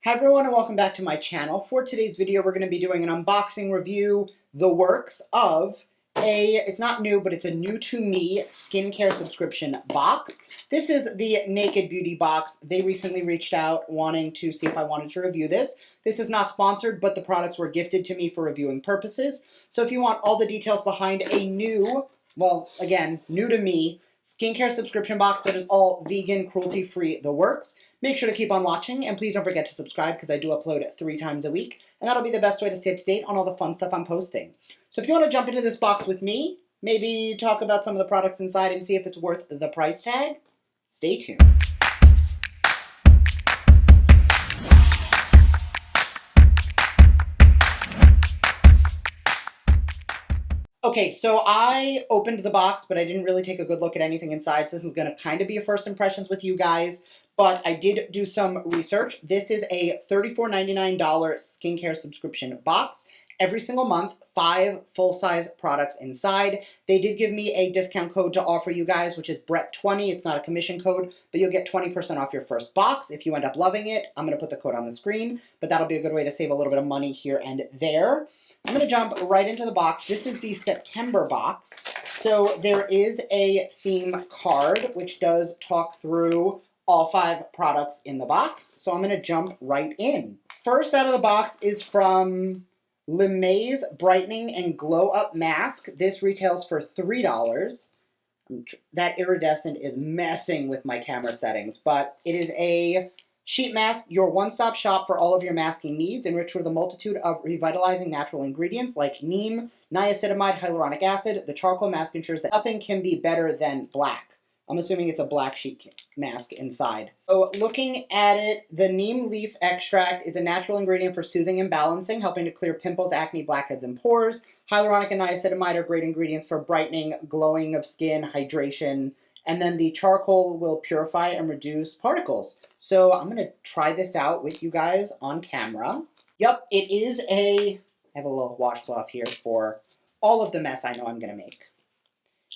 Hi everyone and welcome back to my channel. For today's video we're going to be doing an unboxing review, the works of it's not new, but it's a new to me skincare subscription box. This is the Naked Beauty box. They recently reached out wanting to see if I wanted to review this. This is not sponsored, but the products were gifted to me for reviewing purposes. So if you want all the details behind a new, well again, new to me, skincare subscription box that is all vegan, cruelty-free, the works, make sure to keep on watching, and please don't forget to subscribe because I do upload 3 times a week, and that'll be the best way to stay up to date on all the fun stuff I'm posting. So if you want to jump into this box with me, maybe talk about some of the products inside and see if it's worth the price tag, stay tuned. Okay, so I opened the box, but I didn't really take a good look at anything inside, so this is going to kind of be a first impressions with you guys, but I did do some research. This is a $34.99 skincare subscription box. Every single month, 5 full-size products inside. They did give me a discount code to offer you guys, which is Brett20. It's not a commission code, but you'll get 20% off your first box if you end up loving it. I'm going to put the code on the screen, but that'll be a good way to save a little bit of money here and there. I'm going to jump right into the box. This is the September box. So there is a theme card, which does talk through all 5 products in the box. So I'm going to jump right in. First out of the box is from Lemay's Brightening and Glow Up Mask. This retails for $3. That iridescent is messing with my camera settings, but it is a sheet mask, your one-stop shop for all of your masking needs, enriched with a multitude of revitalizing natural ingredients like neem, niacinamide, hyaluronic acid. The charcoal mask ensures that nothing can be better than black. I'm assuming it's a black sheet mask inside. So looking at it, the neem leaf extract is a natural ingredient for soothing and balancing, helping to clear pimples, acne, blackheads, and pores. Hyaluronic and niacinamide are great ingredients for brightening, glowing of skin, hydration, and then the charcoal will purify and reduce particles. So I'm going to try this out with you guys on camera. Yep, it is I have a little washcloth here for all of the mess I know I'm going to make.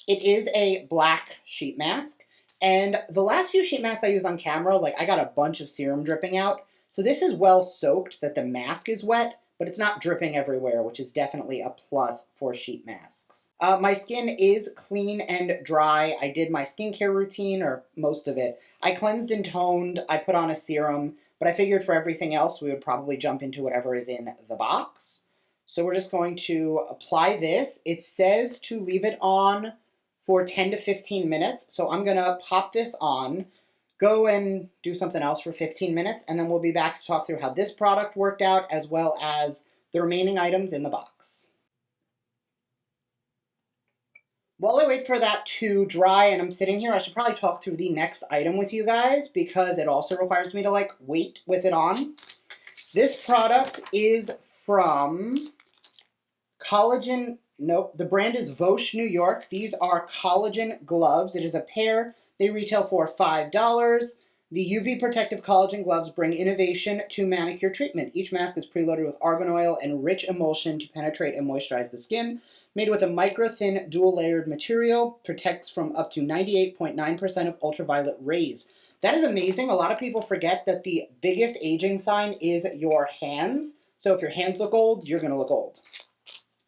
It is a black sheet mask. And the last few sheet masks I used on camera, like I got a bunch of serum dripping out. So this is well soaked that the mask is wet, but it's not dripping everywhere, which is definitely a plus for sheet masks. My skin is clean and dry. I did my skincare routine, or most of it. I cleansed and toned, I put on a serum, but I figured for everything else we would probably jump into whatever is in the box. So we're just going to apply this. It says to leave it on for 10 to 15 minutes, so I'm gonna pop this on, go and do something else for 15 minutes, and then we'll be back to talk through how this product worked out, as well as the remaining items in the box. While I wait for that to dry and I'm sitting here, I should probably talk through the next item with you guys, because it also requires me to wait with it on. This product is from the brand is Vosh, New York. These are Collagen Gloves. It is a pair. They retail for $5. The UV protective collagen gloves bring innovation to manicure treatment. Each mask is preloaded with argan oil and rich emulsion to penetrate and moisturize the skin. Made with a micro-thin, dual-layered material, protects from up to 98.9% of ultraviolet rays. That is amazing. A lot of people forget that the biggest aging sign is your hands. So if your hands look old, you're going to look old.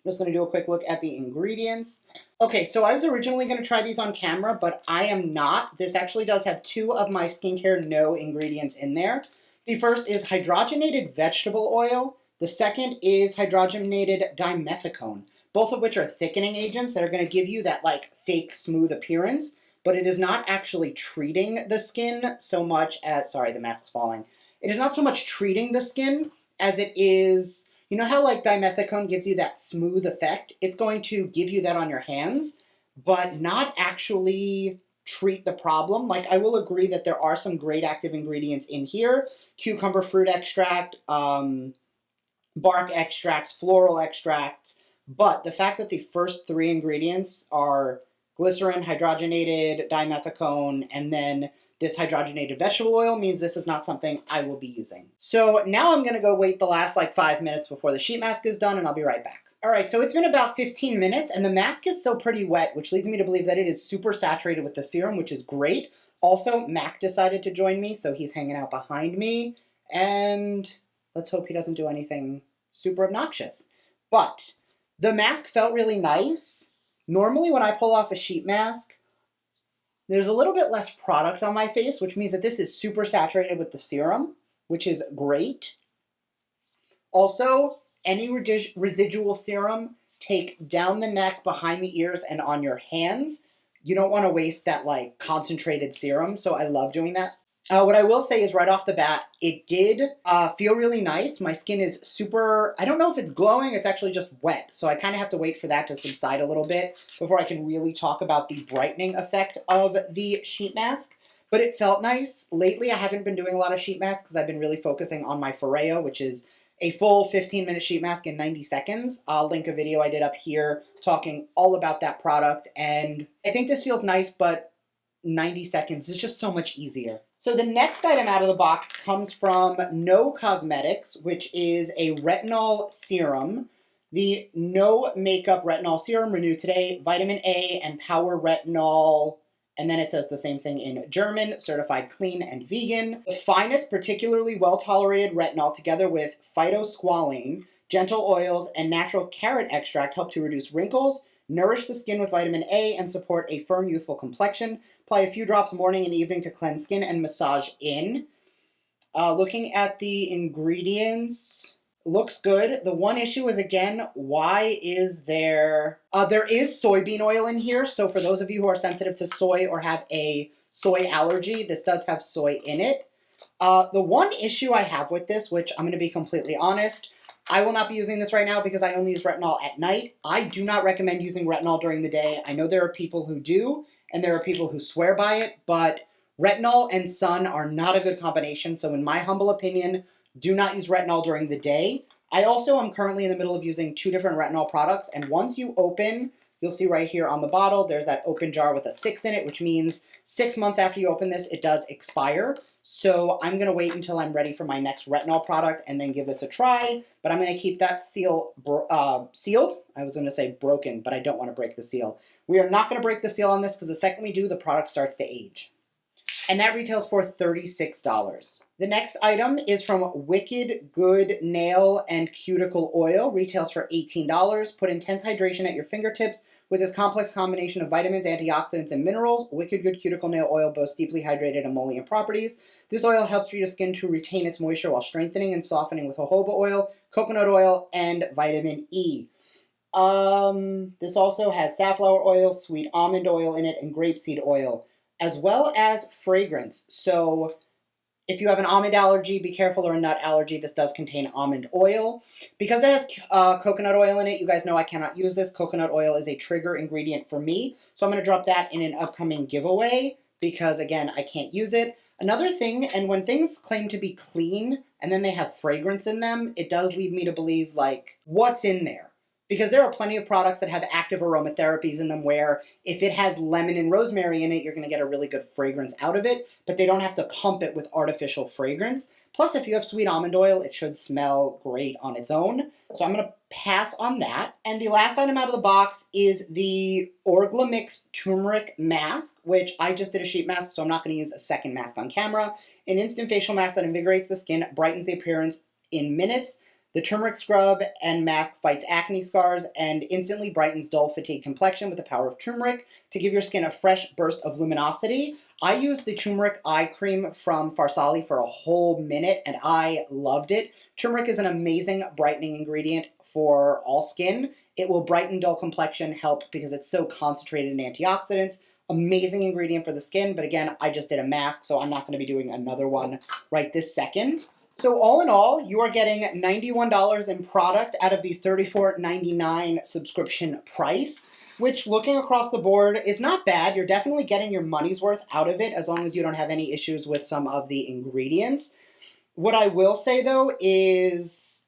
I'm just going to do a quick look at the ingredients. Okay, so I was originally going to try these on camera, but I am not. This actually does have 2 of my skincare no ingredients in there. The first is hydrogenated vegetable oil. The second is hydrogenated dimethicone, both of which are thickening agents that are going to give you that fake smooth appearance, but it is not actually treating the skin so much as, sorry, the mask's falling. It is not so much treating the skin as it is, you know how dimethicone gives you that smooth effect? It's going to give you that on your hands, but not actually treat the problem. I will agree that there are some great active ingredients in here. Cucumber fruit extract, bark extracts, floral extracts, but the fact that the first 3 ingredients are glycerin, hydrogenated dimethicone, and then this hydrogenated vegetable oil means this is not something I will be using. So now I'm going to go wait the last 5 minutes before the sheet mask is done, and I'll be right back. All right, so it's been about 15 minutes, and the mask is still pretty wet, which leads me to believe that it is super saturated with the serum, which is great. Also, Mac decided to join me, so he's hanging out behind me, and let's hope he doesn't do anything super obnoxious. But the mask felt really nice. Normally when I pull off a sheet mask, there's a little bit less product on my face, which means that this is super saturated with the serum, which is great. Also, any residual serum, take down the neck, behind the ears, and on your hands. You don't want to waste that like concentrated serum, so I love doing that. What I will say is right off the bat, it did feel really nice. My skin is super, I don't know if it's glowing, it's actually just wet. So I kind of have to wait for that to subside a little bit before I can really talk about the brightening effect of the sheet mask. But it felt nice. Lately, I haven't been doing a lot of sheet masks because I've been really focusing on my Foreo, which is a full 15-minute sheet mask in 90 seconds. I'll link a video I did up here talking all about that product. And I think this feels nice, but 90 seconds is just so much easier. So the next item out of the box comes from No Cosmetics, which is a retinol serum. The No Makeup Retinol Serum, Renew Today, Vitamin A and Power Retinol, and then it says the same thing in German, certified clean and vegan. The finest, particularly well-tolerated retinol together with phytosqualane, gentle oils, and natural carrot extract help to reduce wrinkles, nourish the skin with vitamin A, and support a firm, youthful complexion. Apply a few drops morning and evening to cleanse skin and massage in. Looking at the ingredients, looks good. The one issue is, again, why is there... there is soybean oil in here, so for those of you who are sensitive to soy or have a soy allergy, this does have soy in it. The one issue I have with this, which I'm going to be completely honest, I will not be using this right now because I only use retinol at night. I do not recommend using retinol during the day. I know there are people who do, and there are people who swear by it, but retinol and sun are not a good combination. So in my humble opinion, do not use retinol during the day. I also am currently in the middle of using 2 different retinol products, and once you open, you'll see right here on the bottle, there's that open jar with a 6 in it, which means 6 months after you open this, it does expire. So I'm going to wait until I'm ready for my next retinol product and then give this a try. But I'm going to keep that seal sealed. I was going to say broken, but I don't want to break the seal. We are not going to break the seal on this because the second we do, the product starts to age. And that retails for $36. The next item is from Wicked Good Nail and Cuticle Oil. Retails for $18. Put intense hydration at your fingertips with this complex combination of vitamins, antioxidants, and minerals. Wicked Good Cuticle Nail Oil boasts deeply hydrated emollient properties. This oil helps for your skin to retain its moisture while strengthening and softening with jojoba oil, coconut oil, and vitamin E. This also has safflower oil, sweet almond oil in it, and grapeseed oil, as well as fragrance. So if you have an almond allergy, be careful, or a nut allergy, this does contain almond oil. Because it has coconut oil in it, you guys know I cannot use this. Coconut oil is a trigger ingredient for me. So I'm going to drop that in an upcoming giveaway because, again, I can't use it. Another thing, and when things claim to be clean and then they have fragrance in them, it does lead me to believe, like, what's in there? Because there are plenty of products that have active aromatherapies in them where if it has lemon and rosemary in it, you're going to get a really good fragrance out of it, but they don't have to pump it with artificial fragrance. Plus, if you have sweet almond oil, it should smell great on its own. So I'm going to pass on that. And the last item out of the box is the Orglamix Turmeric Mask, which I just did a sheet mask, so I'm not going to use a second mask on camera. An instant facial mask that invigorates the skin, brightens the appearance in minutes. The turmeric scrub and mask fights acne scars and instantly brightens dull, fatigued complexion with the power of turmeric to give your skin a fresh burst of luminosity. I used the turmeric eye cream from Farsali for a whole minute and I loved it. Turmeric is an amazing brightening ingredient for all skin. It will brighten dull complexion, help because it's so concentrated in antioxidants. Amazing ingredient for the skin, but again, I just did a mask, so I'm not going to be doing another one right this second. So all in all, you are getting $91 in product out of the $34.99 subscription price, which looking across the board is not bad. You're definitely getting your money's worth out of it as long as you don't have any issues with some of the ingredients. What I will say though is,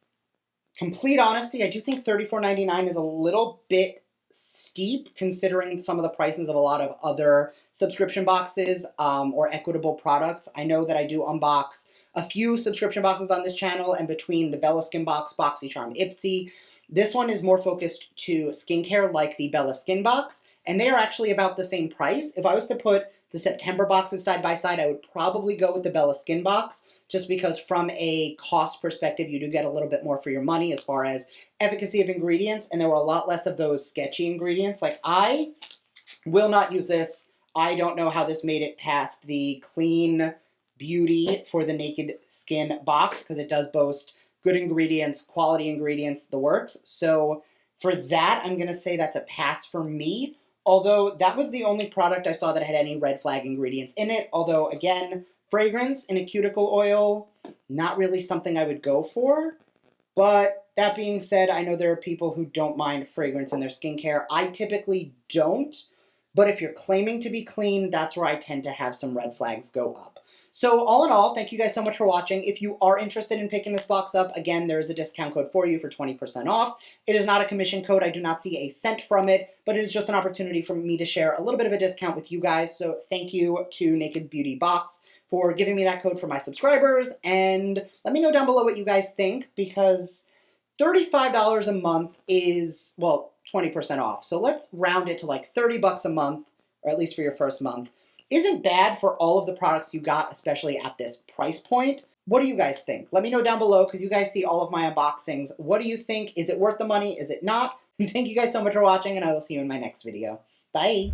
complete honesty, I do think $34.99 is a little bit steep considering some of the prices of a lot of other subscription boxes or equitable products. I know that I do unbox a few subscription boxes on this channel, and between the Bella Skin box, BoxyCharm, Ipsy, this one is more focused to skincare like the Bella Skin box, and they are actually about the same price. If I was to put the September boxes side by side, I would probably go with the Bella Skin box just because from a cost perspective, you do get a little bit more for your money as far as efficacy of ingredients, and there were a lot less of those sketchy ingredients. Like, I will not use this. I don't know how this made it past the clean beauty for the naked skin box, because it does boast good ingredients, quality ingredients, the works. So for that, I'm going to say that's a pass for me. Although that was the only product I saw that had any red flag ingredients in it. Although, again, fragrance in a cuticle oil, not really something I would go for. But that being said, I know there are people who don't mind fragrance in their skincare. I typically don't. But if you're claiming to be clean, that's where I tend to have some red flags go up. So all in all, thank you guys so much for watching. If you are interested in picking this box up, again, there is a discount code for you for 20% off. It is not a commission code. I do not see a cent from it, but it is just an opportunity for me to share a little bit of a discount with you guys. So thank you to Naked Beauty Box for giving me that code for my subscribers. And let me know down below what you guys think, because $35 a month is, well, 20% off. So let's round it to like 30 bucks a month, or at least for your first month. Isn't bad for all of the products you got, especially at this price point. What do you guys think? Let me know down below, because you guys see all of my unboxings. What do you think? Is it worth the money? Is it not? Thank you guys so much for watching, and I will see you in my next video. Bye!